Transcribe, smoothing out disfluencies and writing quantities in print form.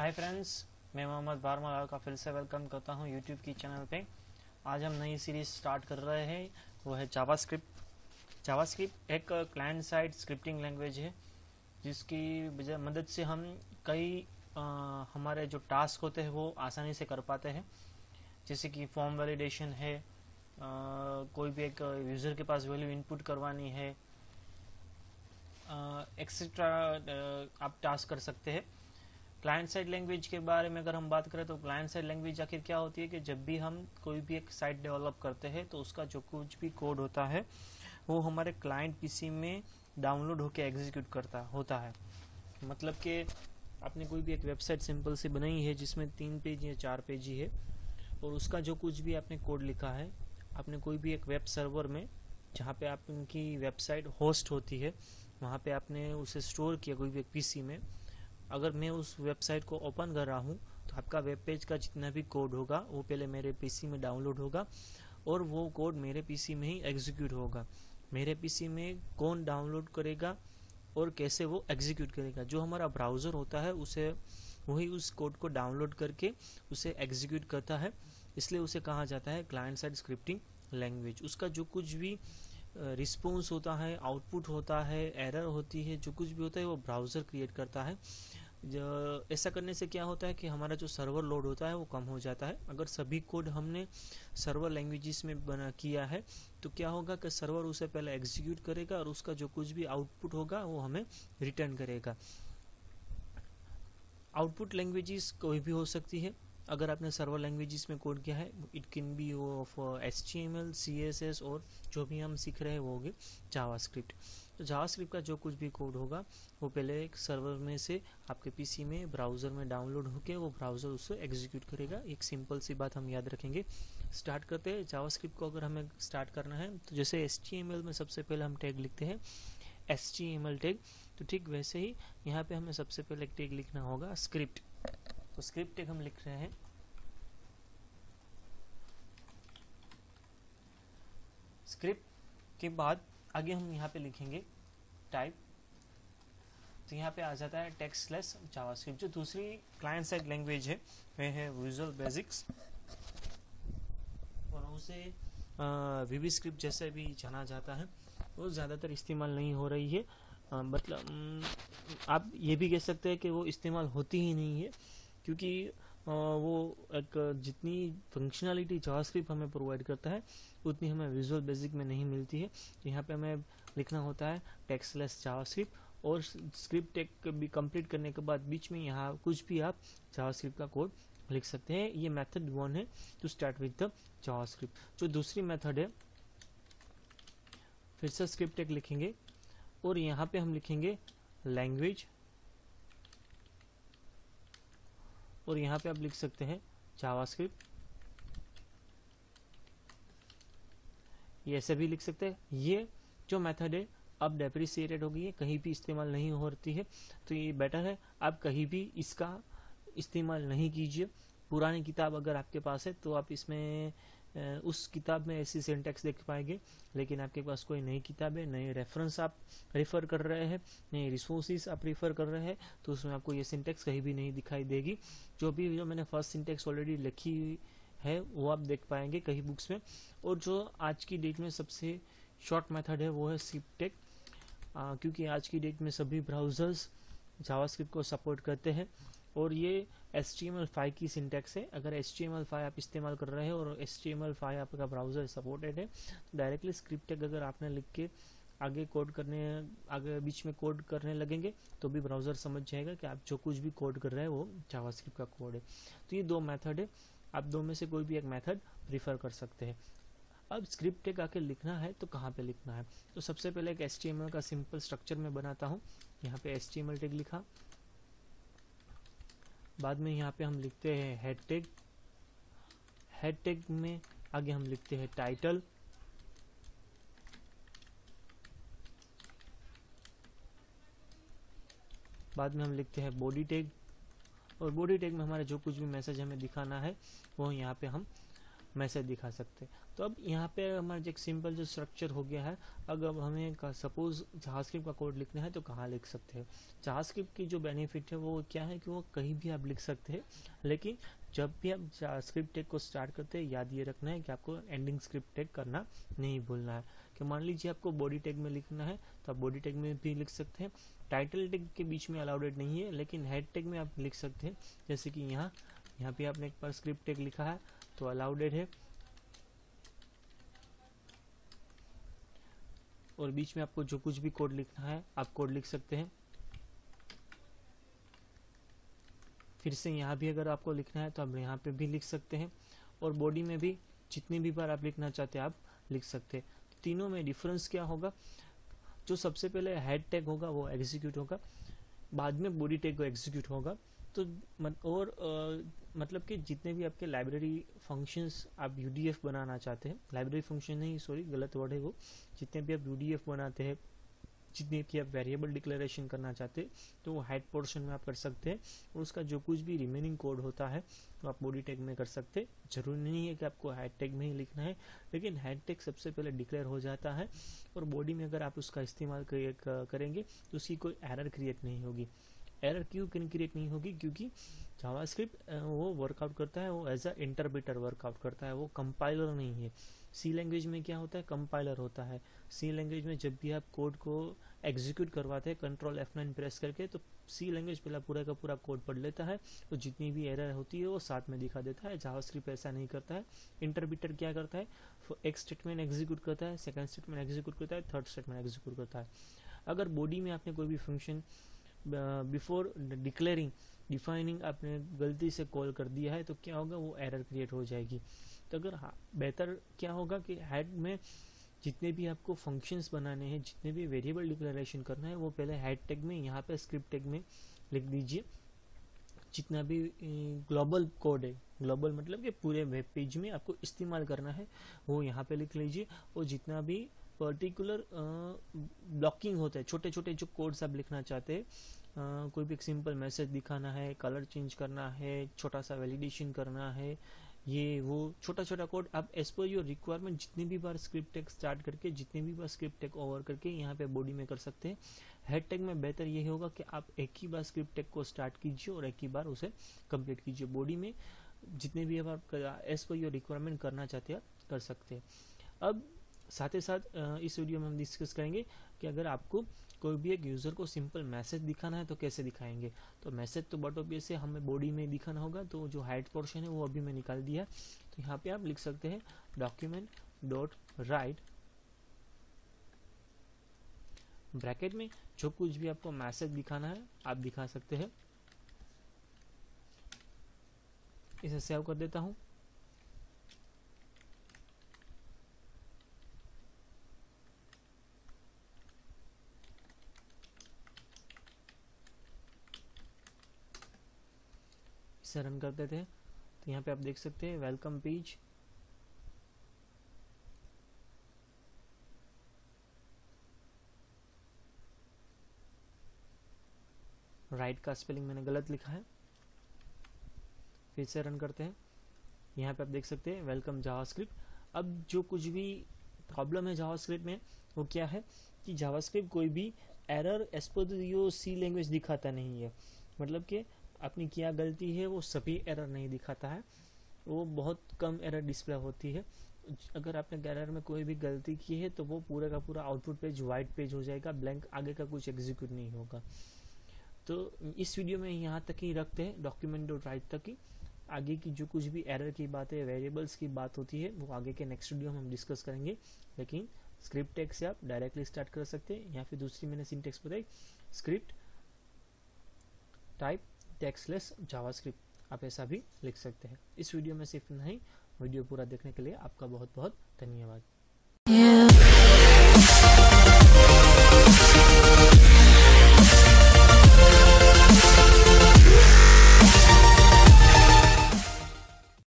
Hi friends, मैं मोहम्मद बारमाल का फिर से वेलकम करता हूं यूट्यूब की चैनल पे। आज हम नई सीरीज स्टार्ट कर रहे हैं, वो है जावास्क्रिप्ट। जावास्क्रिप्ट एक क्लाइंट साइड स्क्रिप्टिंग लैंग्वेज है जिसकी मदद से हम कई हमारे जो टास्क होते हैं वो आसानी से कर पाते हैं। जैसे कि फॉर्म वैलिडेशन है, कोई भी एक यूज़र के पास वैल्यू इनपुट करवानी है, एक्सेट्रा आप टास्क कर सकते हैं। क्लाइंट साइड लैंग्वेज के बारे में अगर हम बात करें तो क्लाइंट साइड लैंग्वेज आखिर क्या होती है कि जब भी हम कोई भी एक साइट डेवलप करते हैं तो उसका जो कुछ भी कोड होता है वो हमारे क्लाइंट पीसी में डाउनलोड होकर एग्जीक्यूट करता होता है। मतलब कि आपने कोई भी एक वेबसाइट सिंपल से बनाई है जिसमें 3 पेज या 4 पेज ही है, और उसका जो कुछ भी आपने कोड लिखा है, आपने कोई भी एक वेब सर्वर में जहाँ पे आपकी वेबसाइट होस्ट होती है वहाँ पे आपने उसे स्टोर किया कोई भी एक पीसी में। अगर मैं उस वेबसाइट को ओपन कर रहा हूँ तो आपका वेब पेज का जितना भी कोड होगा वो पहले मेरे पीसी में डाउनलोड होगा और वो कोड मेरे पीसी में ही एग्जीक्यूट होगा। मेरे पीसी में कौन डाउनलोड करेगा और कैसे वो एग्जीक्यूट करेगा, जो हमारा ब्राउज़र होता है उसे वही उस कोड को डाउनलोड करके उसे एग्जीक्यूट करता है। इसलिए उसे कहा जाता है क्लाइंट साइड स्क्रिप्टिंग लैंग्वेज। उसका जो कुछ भी रिस्पॉन्स होता है, आउटपुट होता है, एरर होती है, जो कुछ भी होता है वो ब्राउज़र क्रिएट करता है। ऐसा करने से क्या होता है कि हमारा जो सर्वर लोड होता है वो कम हो जाता है। अगर सभी कोड हमने सर्वर लैंग्वेजेस में बना किया है तो क्या होगा कि सर्वर उसे पहले एग्जीक्यूट करेगा और उसका जो कुछ भी आउटपुट होगा वो हमें रिटर्न करेगा। आउटपुट लैंग्वेजेस कोई भी हो सकती है। अगर आपने सर्वर लैंग्वेजेस में कोड किया है, it can be of HTML, CSS और जो भी हम सीख रहे हैं वो होगी जावास्क्रिप्ट। तो जावास्क्रिप्ट का जो कुछ भी कोड होगा वो पहले एक सर्वर में से आपके पीसी में ब्राउज़र में डाउनलोड होकर वो ब्राउज़र उससे एग्जीक्यूट करेगा। एक सिंपल सी बात हम याद रखेंगे। स्टार्ट करते हैं। जावास्क्रिप्ट को अगर हमें स्टार्ट करना है तो जैसे HTML में सबसे पहले हम टैग लिखते हैं HTML टैग, तो ठीक वैसे ही यहाँ पे हमें सबसे पहले एक टैग लिखना होगा स्क्रिप्ट। तो स्क्रिप्ट टैग हम लिख रहे हैं। स्क्रिप्ट के बाद आगे हम यहाँ पे लिखेंगे टाइप। तो यहाँ पे आ जाता है टेक्स्टलेस जावास्क्रिप्ट। जो दूसरी क्लाइंट साइड लैंग्वेज है वह है विजुअल बेसिक्स, और उसे VB स्क्रिप्ट जैसे भी जाना जाता है। वो ज़्यादातर इस्तेमाल नहीं हो रही है, मतलब आप ये भी कह सकते हैं कि वो इस्तेमाल होती ही नहीं है, क्योंकि वो एक जितनी फंक्शनलिटी जावास्क्रिप्ट हमें प्रोवाइड करता है उतनी हमें विजुअल बेसिक में नहीं मिलती है। यहाँ पे हमें लिखना होता है टेक्स्टलेस जावास्क्रिप्ट, और स्क्रिप्ट टेक भी कंप्लीट करने के बाद बीच में यहाँ कुछ भी आप जावास्क्रिप्ट का कोड लिख सकते हैं। ये मेथड 1 है to start with the JavaScript. जो दूसरी मेथड है, फिर से स्क्रिप्ट टेक लिखेंगे और यहाँ पे हम लिखेंगे लैंग्वेज, और यहाँ पे आप लिख सकते हैं जावास्क्रिप्ट। ये ऐसे भी लिख सकते हैं। ये जो मेथड है अब डेप्रिसिएटेड हो गई है, कहीं भी इस्तेमाल नहीं होती है, तो ये बेटर है आप कहीं भी इसका इस्तेमाल नहीं कीजिए। पुरानी किताब अगर आपके पास है तो आप इसमें उस किताब में ऐसी सिंटैक्स देख पाएंगे, लेकिन आपके पास कोई नई किताब है, नए रेफरेंस आप रेफर कर रहे हैं, नए रिसोर्सेज आप रेफर कर रहे हैं, तो उसमें आपको ये सिंटैक्स कहीं भी नहीं दिखाई देगी। जो मैंने फर्स्ट सिंटैक्स ऑलरेडी लिखी है वो आप देख पाएंगे कहीं बुक्स में। और जो आज की डेट में सबसे शॉर्ट मेथड है वो है स्क्रिप्ट टेक, क्योंकि आज की डेट में सभी ब्राउज़र्स जावास्क्रिप्ट को सपोर्ट करते हैं, और ये HTML5 की सिंटैक्स है। अगर HTML5 आप इस्तेमाल कर रहे हैं और HTML5 आपका ब्राउज़र सपोर्टेड है तो डायरेक्टली स्क्रिप्ट टेक अगर आपने लिख के आगे बीच में कोड करने लगेंगे तो भी ब्राउज़र समझ जाएगा कि आप जो कुछ भी कोड कर रहे हैं वो जावास्क्रिप्ट का कोड है। तो ये 2 मेथड है, आप 2 में से कोई भी एक मेथड प्रीफर कर सकते हैं। अब स्क्रिप्ट टेक आके लिखना है तो कहाँ पे लिखना है, तो सबसे पहले एक HTML का सिंपल स्ट्रक्चर मैं बनाता हूँ। यहाँ पे HTML टैग लिखा, बाद में यहाँ पे हम लिखते हैं हेड टैग। हेड टैग में आगे हम लिखते हैं टाइटल, बाद में हम लिखते हैं बॉडी टैग, और बॉडी टैग में हमारा जो कुछ भी मैसेज हमें दिखाना है वो यहाँ पे हम मैसेज दिखा सकते हैं। तो अब यहाँ पे हमारा एक सिंपल जो स्ट्रक्चर हो गया है, अगर हमें सपोज जावास्क्रिप्ट का कोड लिखना है तो कहाँ लिख सकते हैं। जावास्क्रिप्ट की जो बेनिफिट है वो क्या है कि वो कहीं भी आप लिख सकते हैं, लेकिन जब भी आप जावास्क्रिप्ट टैग को स्टार्ट करते हैं याद ये रखना है कि आपको एंडिंग स्क्रिप्ट टैग करना नहीं भूलना है। कि मान लीजिए आपको बॉडी टैग में लिखना है तो आप बॉडी टैग में भी लिख सकते हैं। टाइटल टैग के बीच में अलाउडेड नहीं है, लेकिन हेड टैग में आप लिख सकते हैं। जैसे कि यहाँ पे आपने एक बार स्क्रिप्ट टैग लिखा है तो अलाउडेड है, और बीच में आपको जो कुछ भी कोड लिखना है आप कोड लिख सकते हैं। फिर से यहाँ भी अगर आपको लिखना है तो आप यहाँ पे भी लिख सकते हैं, और बॉडी में भी जितनी भी बार आप लिखना चाहते हैं आप लिख सकते हैं। तीनों में डिफरेंस क्या होगा, जो सबसे पहले हेड टैग होगा वो एग्जीक्यूट होगा, बाद में बॉडी टैग को एग्जीक्यूट होगा। तो मतलब कि जितने भी आपके लाइब्रेरी फंक्शंस आप यूडीएफ बनाना चाहते हैं, लाइब्रेरी फंक्शन नहीं, सॉरी गलत वर्ड है वो, जितने भी आप यूडीएफ बनाते हैं, जितने भी आप वेरिएबल डिक्लेरेशन करना चाहते हैं तो वो हेड पोर्शन में आप कर सकते हैं, और उसका जो कुछ भी रिमेनिंग कोड होता है तो आप बॉडी टैग में कर सकते हैं। जरूरी नहीं है कि आपको हेड टैग में ही लिखना है, लेकिन हेड टैग सबसे पहले डिक्लेयर हो जाता है, और बॉडी में अगर आप उसका इस्तेमाल करेंगे तो उसकी कोई एरर क्रिएट नहीं होगी। एरर क्यों क्रिएट नहीं होगी, क्योंकि जावास्क्रिप्ट वो वर्कआउट करता है, वो एज अ इंटरप्रेटर वर्कआउट करता है, वो कंपाइलर नहीं है। सी लैंग्वेज में क्या होता है, कंपाइलर होता है। सी लैंग्वेज में जब भी आप कोड को एग्जीक्यूट करवाते हैं कंट्रोल F9 प्रेस करके, तो सी लैंग्वेज पहला पूरा का पूरा कोड पढ़ लेता है, तो जितनी भी एरर होती है वो साथ में दिखा देता है। जावास्क्रिप्ट ऐसा नहीं करता है। इंटरप्रेटर क्या करता है, एक स्टेटमेंट एग्जीक्यूट करता है, सेकंड स्टेटमेंट एग्जीक्यूट करता है, थर्ड स्टेटमेंट एग्जीक्यूट करता है। अगर बॉडी में आपने कोई भी फंक्शन बिफोर डिफाइनिंग आपने गलती से कॉल कर दिया है तो क्या होगा, वो एरर क्रिएट हो जाएगी। तो अगर बेहतर क्या होगा कि हेड में जितने भी आपको फंक्शंस बनाने हैं, जितने भी वेरिएबल डिक्लेरेशन करना है, वो पहले हेड टैग में, यहाँ पे स्क्रिप्ट टैग में लिख दीजिए। जितना भी ग्लोबल कोड है, ग्लोबल मतलब कि पूरे वेब पेज में आपको इस्तेमाल करना है, वो यहाँ पे लिख लीजिए। और जितना भी पर्टिकुलर ब्लॉकिंग होता है, छोटे छोटे जो कोड्स आप लिखना चाहते हैं, कोई भी एक सिंपल मैसेज दिखाना है, कलर चेंज करना है, छोटा सा वैलिडेशन करना है, ये वो छोटा छोटा कोड आप एज पर योर रिक्वायरमेंट जितनी भी बार स्क्रिप्ट टैग स्टार्ट करके, जितनी भी बार स्क्रिप्ट टैग ओवर करके यहाँ पे बॉडी में कर सकते हैं। हेड टैग में बेहतर ये होगा कि आप एक ही बार स्क्रिप्ट टैग को स्टार्ट कीजिए और एक ही बार उसे कंप्लीट कीजिए। बॉडी में जितने भी आप एज पर योर रिक्वायरमेंट करना चाहते हैं कर सकते हैं। अब साथ ही साथ इस वीडियो में हम डिस्कस करेंगे कि अगर आपको कोई भी एक यूज़र को सिंपल मैसेज दिखाना है तो कैसे दिखाएंगे। तो मैसेज तो बट ऑब्वियस है हमें बॉडी में दिखाना होगा, तो जो हाइड पोर्शन है वो अभी मैं निकाल दिया। तो यहाँ पे आप लिख सकते हैं डॉक्यूमेंट डॉट राइट ब्रैकेट में जो कुछ भी आपको मैसेज दिखाना है आप दिखा सकते हैं। इसे सेव कर देता हूँ। इसे रन कर देते हैं। तो यहाँ पे आप देख सकते हैं वेलकम पेज, राइट का स्पेलिंग मैंने गलत लिखा है। फिर से रन करते हैं। यहाँ पे आप देख सकते हैं वेलकम जावास्क्रिप्ट। अब जो कुछ भी प्रॉब्लम है जावास्क्रिप्ट में वो क्या है कि जावास्क्रिप्ट कोई भी एरर एज पर यो सी लैंग्वेज दिखाता नहीं है। मतलब कि आपने क्या गलती है वो सभी एरर नहीं दिखाता है, वो बहुत कम एरर डिस्प्ले होती है। अगर आपने एरर में कोई भी गलती की है तो वो पूरा का पूरा आउटपुट पेज वाइट पेज हो जाएगा, ब्लैंक, आगे का कुछ एग्जीक्यूट नहीं होगा। तो इस वीडियो में यहाँ तक ही रखते हैं, डॉक्यूमेंट डॉट राइट तक ही। आगे की जो कुछ भी एरर की बात है, वेरिएबल्स की बात होती है, वो आगे के नेक्स्ट वीडियो में हम डिस्कस करेंगे। लेकिन स्क्रिप्ट टैग से आप डायरेक्टली स्टार्ट कर सकते हैं, या फिर दूसरी मैंने सिंटेक्स बताई, स्क्रिप्ट टाइप टैग्सलेस जावास्क्रिप्ट, आप ऐसा भी लिख सकते हैं। इस वीडियो में सिर्फ नहीं, वीडियो पूरा देखने के लिए आपका बहुत बहुत धन्यवाद।